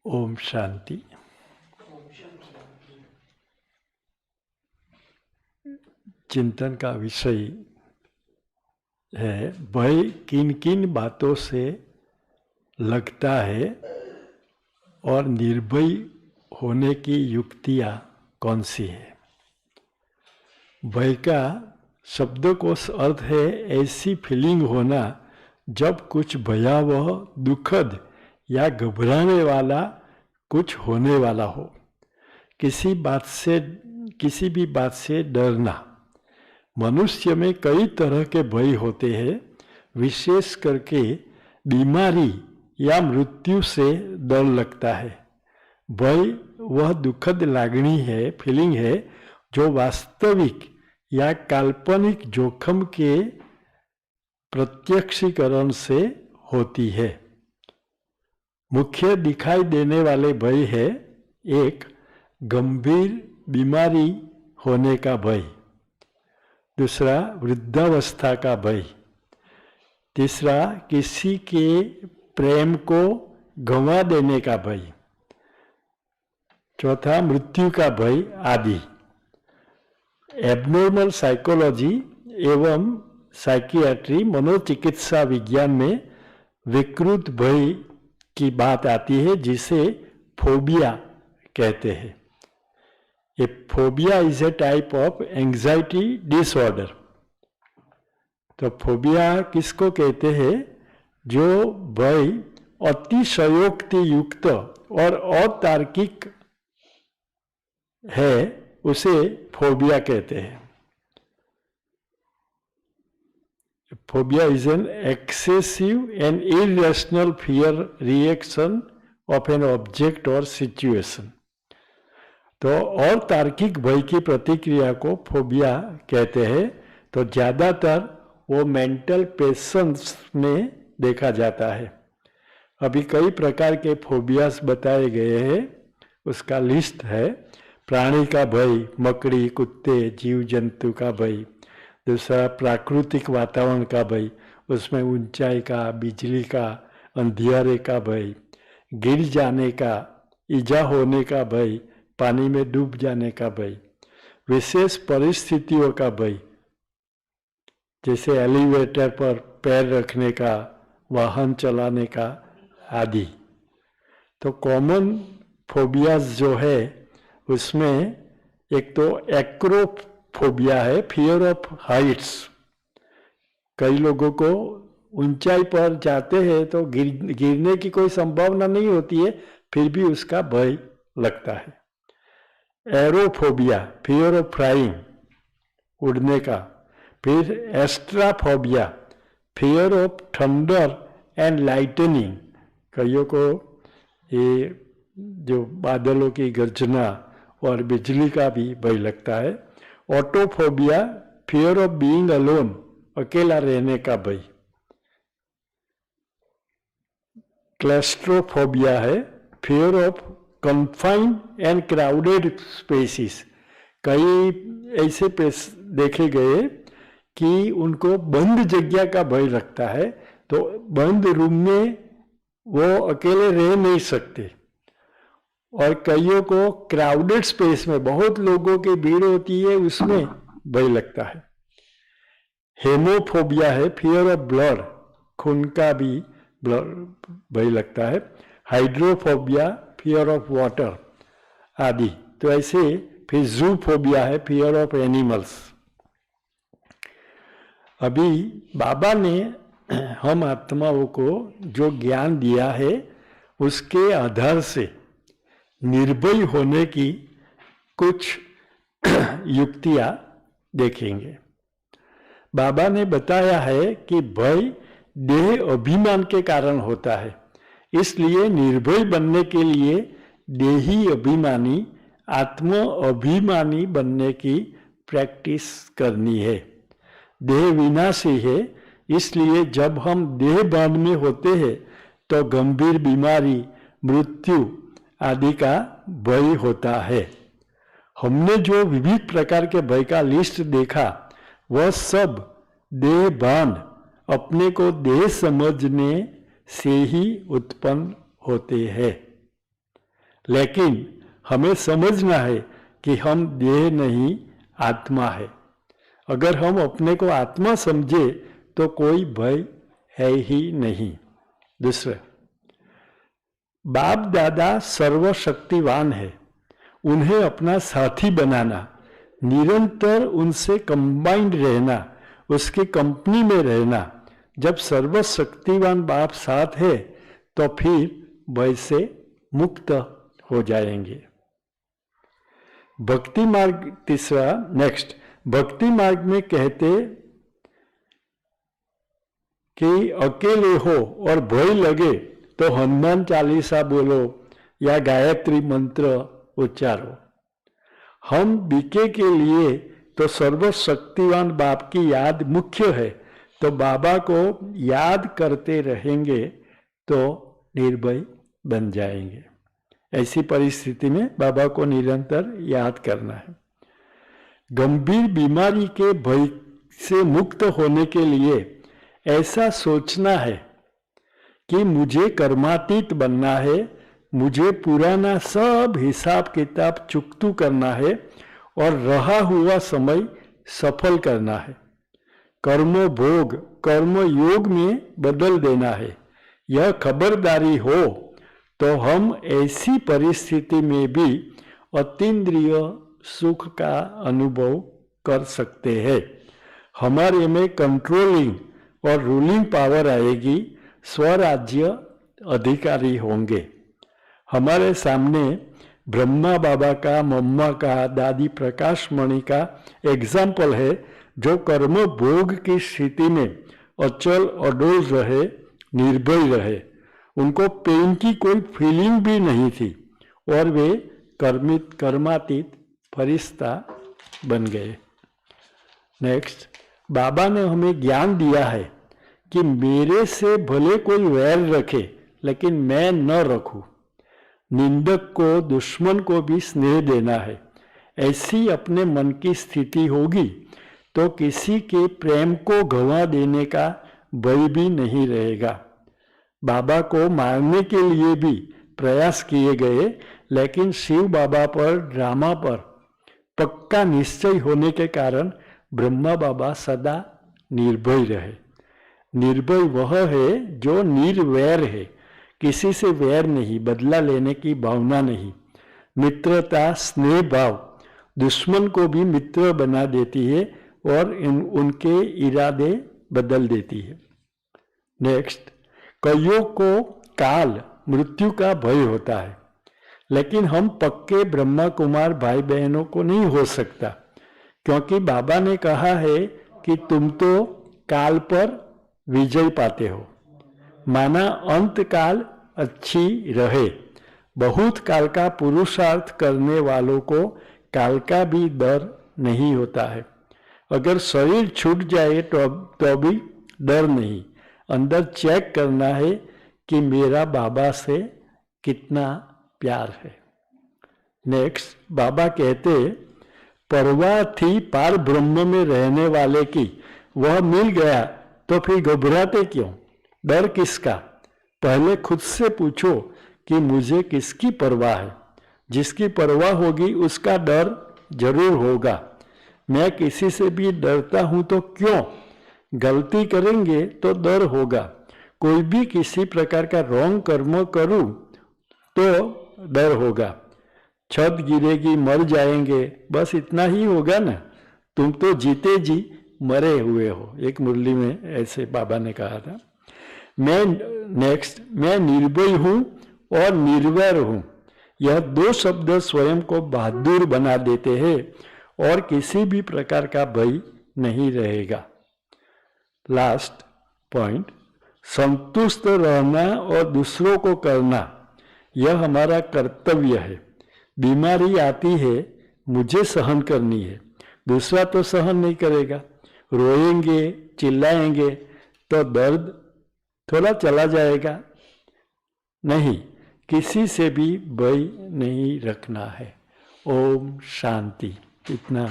ओम शांति। चिंतन का विषय है भय किन किन बातों से लगता है और निर्भय होने की युक्तियां कौन सी है। भय का शब्दकोश अर्थ है ऐसी फीलिंग होना जब कुछ भयावह, दुखद या घबराने वाला कुछ होने वाला हो। किसी भी बात से डरना। मनुष्य में कई तरह के भय होते हैं, विशेष करके बीमारी या मृत्यु से डर लगता है। भय वह दुखद लागनी है, फीलिंग है, जो वास्तविक या काल्पनिक जोखिम के प्रत्यक्षीकरण से होती है। मुख्य दिखाई देने वाले भय है, एक गंभीर बीमारी होने का भय, दूसरा वृद्धावस्था का भय, तीसरा किसी के प्रेम को गंवा देने का भय, चौथा मृत्यु का भय आदि। एबनॉर्मल साइकोलॉजी एवं साइकियाट्री, मनोचिकित्सा विज्ञान में विकृत भय की बात आती है, जिसे फोबिया कहते हैं। A phobia is a type of anxiety disorder. तो फोबिया किसको कहते हैं? जो भय अतिशयोक्ति युक्त और अतार्किक है, उसे फोबिया कहते हैं। Phobia is an excessive and irrational fear reaction of an object or situation. तो और तार्किक भय की प्रतिक्रिया को फोबिया कहते हैं। तो ज़्यादातर वो मेंटल पेशेंट्स में देखा जाता है। अभी कई प्रकार के फोबियास बताए गए हैं, उसका लिस्ट है। प्राणी का भय, मकड़ी, कुत्ते, जीव जंतु का भय। दूसरा प्राकृतिक वातावरण का भय, उसमें ऊंचाई का, बिजली का, अंधियारे का भय, गिर जाने का, ईजा होने का भय, पानी में डूब जाने का भय, विशेष परिस्थितियों का भय, जैसे एलिवेटर पर पैर रखने का, वाहन चलाने का आदि। तो कॉमन फोबियाज जो है उसमें एक तो एक्रोफोबिया है, फियर ऑफ हाइट्स। कई लोगों को ऊंचाई पर जाते हैं तो गिरने की कोई संभावना नहीं होती है, फिर भी उसका भय लगता है। एरोफोबिया, फियर ऑफ फ्लाइंग, उड़ने का। फिर एस्ट्राफोबिया, fear of thunder and lightning. कईयों को ये जो बादलों की गर्जना और बिजली का भी भय लगता है। Autophobia, fear of being alone, अकेला रहने का भय। क्लैस्ट्रोफोबिया है, fear of confined and crowded spaces. कई ऐसे देखे गए कि उनको बंद जगह का भय लगता है, तो बंद रूम में वो अकेले रह नहीं सकते। और कईयों को क्राउडेड स्पेस में, बहुत लोगों की भीड़ होती है, उसमें भय लगता है। हेमोफोबिया है, फियर ऑफ ब्लड, खून का भी भय लगता है। हाइड्रोफोबिया, फियर ऑफ वाटर आदि। तो ऐसे फिर जूफोबिया है, फियर ऑफ एनिमल्स। अभी बाबा ने हम आत्माओं को जो ज्ञान दिया है, उसके आधार से निर्भय होने की कुछ युक्तियां देखेंगे। बाबा ने बताया है कि भय देह अभिमान के कारण होता है, इसलिए निर्भय बनने के लिए देही अभिमानी, आत्म अभिमानी बनने की प्रैक्टिस करनी है। देह विनाशी है, इसलिए जब हम देह बांध में होते हैं तो गंभीर बीमारी, मृत्यु आदि का भय होता है। हमने जो विविध प्रकार के भय का लिस्ट देखा, वह सब देह बांध, अपने को देह समझने से ही उत्पन्न होते हैं। लेकिन हमें समझना है कि हम देह नहीं आत्मा है। अगर हम अपने को आत्मा समझे तो कोई भय है ही नहीं। दूसरा, बाप दादा सर्वशक्तिवान है, उन्हें अपना साथी बनाना, निरंतर उनसे कंबाइंड रहना, उसकी कंपनी में रहना। जब सर्वशक्तिवान बाप साथ है तो फिर भय से मुक्त हो जाएंगे। भक्ति मार्ग तीसरा, नेक्स्ट, भक्ति मार्ग में कहते कि अकेले हो और भय लगे तो हनुमान चालीसा बोलो या गायत्री मंत्र उच्चारो। हम बीके के लिए तो सर्वशक्तिवान बाप की याद मुख्य है, तो बाबा को याद करते रहेंगे तो निर्भय बन जाएंगे। ऐसी परिस्थिति में बाबा को निरंतर याद करना है। गंभीर बीमारी के भय से मुक्त होने के लिए ऐसा सोचना है कि मुझे कर्मातीत बनना है, मुझे पुराना सब हिसाब किताब चुकतू करना है और रहा हुआ समय सफल करना है। कर्म भोग कर्म योग में बदल देना है। यह खबरदारी हो तो हम ऐसी परिस्थिति में भी अतीन्द्रिय सुख का अनुभव कर सकते हैं। हमारे में कंट्रोलिंग और रूलिंग पावर आएगी, स्वराज्य अधिकारी होंगे। हमारे सामने ब्रह्मा बाबा का, मम्मा का, दादी प्रकाश मणि का एग्जाम्पल है, जो कर्म भोग की स्थिति में अचल अडोल रहे, निर्भय रहे। उनको पेन की कोई फीलिंग भी नहीं थी और वे कर्मातीत फरिश्ता बन गए। नेक्स्ट, बाबा ने हमें ज्ञान दिया है कि मेरे से भले कोई वैर रखे लेकिन मैं न रखूं। निंदक को, दुश्मन को भी स्नेह देना है। ऐसी अपने मन की स्थिति होगी तो किसी के प्रेम को गंवा देने का भय भी नहीं रहेगा। बाबा को मारने के लिए भी प्रयास किए गए, लेकिन शिव बाबा पर, ड्रामा पर पक्का निश्चय होने के कारण ब्रह्मा बाबा सदा निर्भय रहे। निर्भय वह है जो निर्वैर है, किसी से वैर नहीं, बदला लेने की भावना नहीं। मित्रता, स्नेह भाव दुश्मन को भी मित्र बना देती है और उनके इरादे बदल देती है। नेक्स्ट, कईयों को काल, मृत्यु का भय होता है, लेकिन हम पक्के ब्रह्मा कुमार भाई बहनों को नहीं हो सकता, क्योंकि बाबा ने कहा है कि तुम तो काल पर विजय पाते हो। माना अंत काल अच्छी रहे। बहुत काल का पुरुषार्थ करने वालों को काल का भी डर नहीं होता है। अगर शरीर छूट जाए तो भी डर नहीं। अंदर चेक करना है कि मेरा बाबा से कितना प्यार है। नेक्स्ट, बाबा कहते, परवाह थी पार ब्रह्म में रहने वाले की, वह मिल गया तो फिर घबराते क्यों? डर किसका? पहले खुद से पूछो कि मुझे किसकी परवाह है। जिसकी परवाह होगी उसका डर जरूर होगा। मैं किसी से भी डरता हूं तो क्यों? गलती करेंगे तो डर होगा। कोई भी किसी प्रकार का रॉन्ग कर्म करूं तो डर होगा। छत गिरेगी, मर जाएंगे, बस इतना ही होगा ना। तुम तो जीते जी मरे हुए हो। एक मुरली में ऐसे बाबा ने कहा था। मैं निर्भय हूं और निर्वैर हूं। यह दो शब्द स्वयं को बहादुर बना देते हैं और किसी भी प्रकार का भय नहीं रहेगा। लास्ट पॉइंट, संतुष्ट रहना और दूसरों को करना, यह हमारा कर्तव्य है। बीमारी आती है, मुझे सहन करनी है, दूसरा तो सहन नहीं करेगा। रोएंगे, चिल्लाएंगे तो दर्द थोड़ा चला जाएगा नहीं। किसी से भी भय नहीं रखना है। ओम शांति। इतना